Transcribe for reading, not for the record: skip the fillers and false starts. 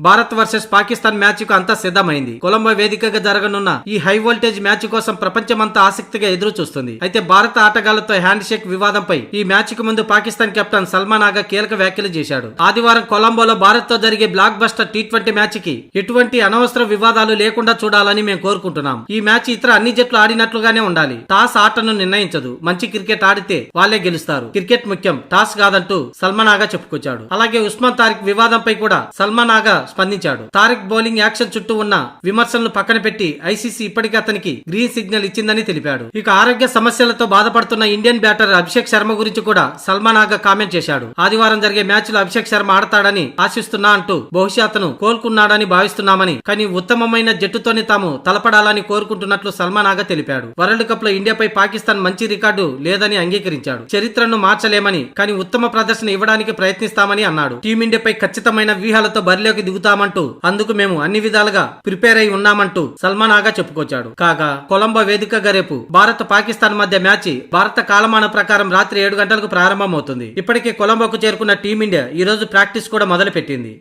Bharat versus Pakistan match కు అంతా సిద్ధమైంది. కొలంబో వేదికగా జరగనున్న ఈ హై వోల్టేజ్ మ్యాచ్ కోసం ప్రపంచమంతా ఆసక్తిగా ఎదురు చూస్తుంది. అయితే భారత ఆటగాళ్లతో హ్యాండ్ షేక్ వివాదంపై ఈ మ్యాచ్ కు ముందు పాకిస్తాన్ కెప్టెన్ సల్మాన్ ఆగా కీలక వ్యాఖ్యలు చేశాడు. ఆదివారం కొలంబోలో భారత్ తో జరిగే బ్లాక్ బస్టర్ టీ20 మ్యాచ్ కి ఎటువంటి అనవసర వివాదాలు లేకుండా చూడాలని మేము కోరుకుంటున్నాం. ఈ మ్యాచ్ ఇతర అన్ని జట్లు ఆడినట్లుగానే ఉండాలి. టాస్ ఆటను నిర్ణయించదు. మంచి క్రికెట్ ఆడితే వాళ్లే గెలుస్తారు. క్రికెట్ ముఖ్యం, టాస్ కాదంటూ సల్మాన్ ఆగా చెప్పుకొచ్చాడు. అలాగే ఉస్మాన్ తారిక్ వివాదంపై కూడా సల్మాన్ ఆగా స్పందించాడు. తారిక్ బౌలింగ్ యాక్షన్ చుట్టూ ఉన్న విమర్శలను పక్కన పెట్టి ఐసీసీ ఇప్పటికే అతనికి గ్రీన్ సిగ్నల్ ఇచ్చిందని తెలిపాడు. ఇక ఆరోగ్య సమస్యలతో బాధపడుతున్న ఇండియన్ బ్యాటర్ అభిషేక్ శర్మ గురించి కూడా సల్మాన్ ఆగా కామెంట్ చేశాడు. ఆదివారం జరిగే మ్యాచ్ లో అభిషేక్ శర్మ ఆడతాడని ఆశిస్తున్నా అంటూ బహుశా అతను కోలుకున్నాడని భావిస్తున్నామని, కానీ ఉత్తమమైన జట్టుతోనే తాము తలపడాలని కోరుకుంటున్నట్లు సల్మాన్ ఆగా తెలిపాడు. వరల్డ్ కప్ లో ఇండియాపై పాకిస్తాన్ మంచి రికార్డు లేదని అంగీకరించాడు. చరిత్రను మార్చలేమని, కానీ ఉత్తమ ప్రదర్శన ఇవ్వడానికి ప్రయత్నిస్తామని అన్నాడు. టీమిండియాపై ఖచ్చితమైన వ్యూహాలతో బరిలోకి దిగుతామంటూ, అందుకు మేము అన్ని విధాలుగా ప్రిపేర్ అయి ఉన్నామంటూ సల్మాన్ ఆగా చెప్పుకొచ్చాడు. కాగా కొలంబో వేదికగా రేపు భారత్ పాకిస్తాన్ మధ్య మ్యాచ్ భారత కాలమాన ప్రకారం రాత్రి 7 గంటలకు ప్రారంభమవుతుంది. ఇప్పటికే కొలంబోకు చేరుకున్న టీమిండియా ఈ రోజు ప్రాక్టీస్ కూడా మొదలు పెట్టింది.